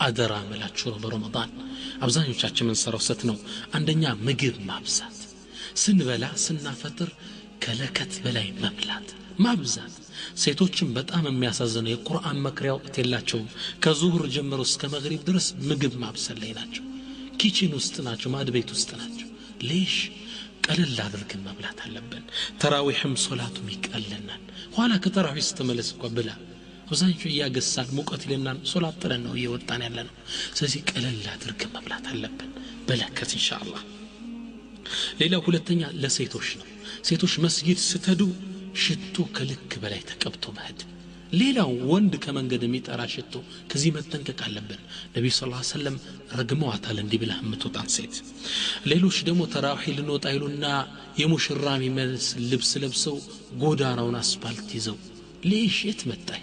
አደራ መላችሁ ነው በረመዳን አብዛኞቻችን ምን ሰራው ሰት ነው አንደኛ ምግብ ማብዛት ስንበላ ስናፈጥር ከለከት በላይ መብላት ማብዛት ሴቶችን በጣም የሚያሳዝነው የቁርአን መክሪያ ወቅት የላቸውም ከዙህር ጀምሮ እስከ መግሪብ ድረስ ምግብ ማብሰል ላይ ናቸው ኪችን ውስጥ ናቸው ማድ ቤት ውስጥ ናቸው ليش ቀለል አድርገን መብላት አለብን ተራዊህም ሶላቱም ይቀለናል ኋላ ከተራዊህ ስትመለስ እንኳን ብላ ወዛንቹ ያገሳል ሙቀት ይለናል ሶላት ጥረን ነው እየወጣን ያለነው ስለዚህ ቀለል አድርገን መብላት አለብን በለከት ኢንሻአላህ ሌላው ሁለተኛ ለሴቶች ነው ሴቶች መስጊድ ስትሄዱ ሽቶ ከልክ በላይ ተቀብቶ መሄድ ሌላው ወንድ ከመንገድ የሚጠራ ሽቶ ከዚህ መጠንቀቅ አለብን ነብዩ ሰለላሁ ዐለይሂ ወሰለም ረግመዋታል እንዲህ ብለህ የምትወጣን ሴት ሌሎች ደግሞ ተራዊህ ልንወጣ ይሉና የሙሽራ የሚመስል ልብስ ለብሰው ጎዳናውን አስፋልት ይዘው ليش የትመጣህ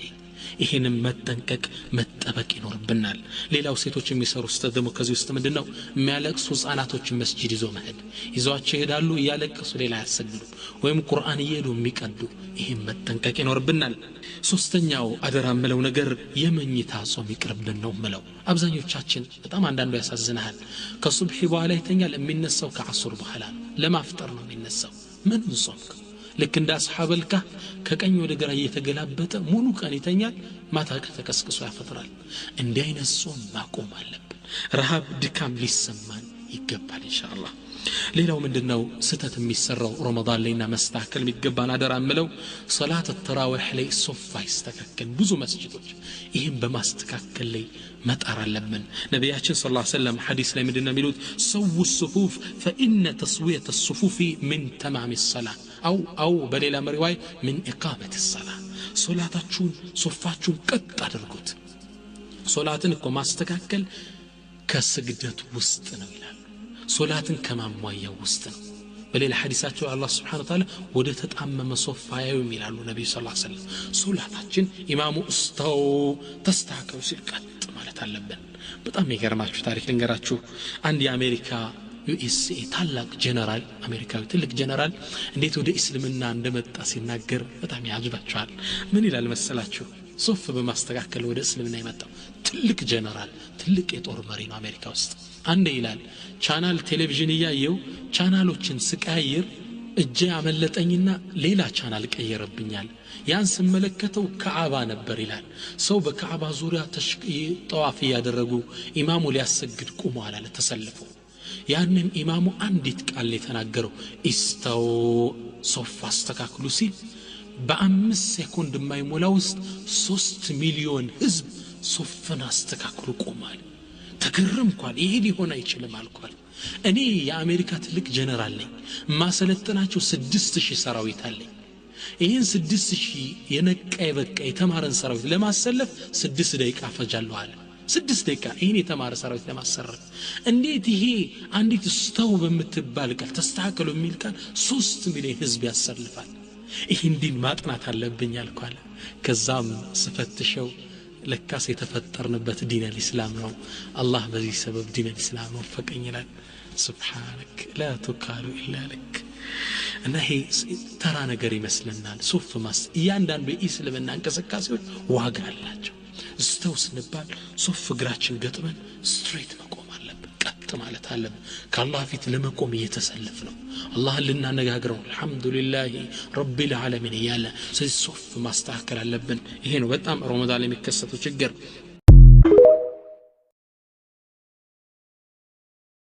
ይሄንም መጠንቀቅ መጠበቅ ይኖርብናል ሌላው ሴቶች የሚሰሩት ደግሞ ከዚህ ውስጥ ምንድነው የሚያለቅሱ ህፃናቶችን መስጂድ ይዘው መሄድ ይዘዋቸው ይሄዳሉ ያለቅሱ ሌላ ያሰግዱ ወይም ቁርአን ይሄዱ የሚቀዱ ይሄን መጠንቀቅ ይኖርብናል ሶስተኛው አደራ ምለው ነገር የመኝታ ጾም ይቅርብን ነው ምለው አብዛኞቻችን በጣም አንዳንዱ ያሳዝናል ከሱብሂ በኋላ ይተኛል የሚነሳው ከአሱር በኋላ ለማፍጠር ነው የሚነሳው ምን ጾምክ ልክ እንደ አስሐበል ከህ ከቀኝ ወደ ግራ እየተገላበጠ ሙሉ ቀን ይተኛል ማታ ተከስክሶ ያፈጥራል እንዲህ አይነት ጾም ማቆም አለብን ረሃብ ድካም ሊሰማን ይገባል ኢንሻአላህ ሌላው ምንድነው ስተት የሚሰራው ረመዳን ላይና መስተካከል የሚገባን አደራ ምለው ሶላት ተራዊህ ላይ ሶፋ ይስተካከል ብዙ መስጂዶች ይሄን በማስተካከል ላይ መጣር አለብን ነብያችን ሰለላሁ ዐለይሂ ወሰለም ሐዲስ ላይ ምንድነው የሚሉት ሰው الصفوف فإن تسوية الصفوف من تمام الصلاة أو بليلة مرواي من إقامة الصلاة صلاتاችሁን ሶፋችሁን ቀጥ አድርጉት ሶላትን እኮ ማስተካከል ከስግደት ውስጥ ነው ይላል ሶላትን ከማሟያው ውስጥ ነው በሌላ ሐዲሳቸው አላህ Subhanahu Wa Ta'ala ወደ ተጣመመ ሶፋ ያዩም ይላሉ ነብዩ ሰለላሁ ዐለይሂ ወሰለም ሶላታችን ኢማሙ እስታው ተስተካከሉ ሲል ቀጥ ማለት አለብን በጣም የሚገርማችሁ ታሪክ ልንገራችሁ አንድ የአሜሪካ ዩኤስኤ ታላቅ ጀነራል አሜሪካዊ ትልቅ ጀነራል እንዴት ወደ እስልምና እንደመጣ ሲናገር በጣም ያጅባችኋል ምን ይላል መሰላችሁ ሶፍ በማስተካከል ወደ እስልምና የመጣው ትልቅ ጀነራል ትልቅ የጦር መሪ ነው አሜሪካ ውስጥ አንዴ ይላል ቻናል ቴሌቪዥን ያየው ቻናሎችን ስቀያየር እጄ አመለጠኝና ሌላ ቻናል ቀየረብኛል ያን ስመለከተው ከዓባ ነበር ይላል ሰው በከዓባ ዙሪያ ጠዋፍ ያደረጉ ኢማሙ ሊያሰግድ ቆመዋል አለ ተሰልፎ ያንን ኢማሙ አንዲት ቃል የተናገረው ኢስታው ሶፍ አስተካክሉ ሲል በ5 ሴኮንድ የማይሞላ ውስጥ 3 ሚሊዮን ህዝብ ሶፍን አስተካክሉ ቆማል ተገረምኳል ይሄ ሊሆን አይችልም አልኳል እኔ የአሜሪካ ትልቅ ጀነራል ነኝ ማሰለጠናቸው 6000 ሰራዊት አለኝ ይሄን 6000 የነቃ የበቃ የተማረን ሰራዊት ለማሰለፍ 6 ደቂቃ ፈጃለሁ አለ 6 ደቂቃ ይሄን የተማረ ሰራዊት ለማሰረፍ እንዴት ይሄ አንዲት ስታው በምትባል ቃል ተስተካከሉ የሚል ቃል 3 ሚሊዮን ህዝብ ያሰልፋል ይሄን ዲን ማጥናት አለብኝ አልኳል ከዛም ስፈትሸው ለካስ የተፈጠርንበት ዲን الاسلام ነው አላህ በዚህ ሰበብ ዲን الاسلام ወፈቀኝ ይላል ሱብሃንክ لا تكال الا لك እና ይሄ ተራ ነገር ይመስልናል ሱፍ ማስ እያንዳንዱ የእስልምና እንቅስቃሴዎች ዋጋ አላቸው استوس نبال صف እግራችን ገጥመን ስትሬት መቆም አለብን ቀጥ ማለት አለብን ከአላህ ፊት ለመቆም እየተሰለፍ ነው አላህን ልናነጋግረው አልহামዱሊላህ ረቢል ዓለሚን ያለ ስለዚህ ሶፍ ማስተካከል አለብን ይሄ ነው በጣም ረመዳን ላይ የሚከሰተው ችግር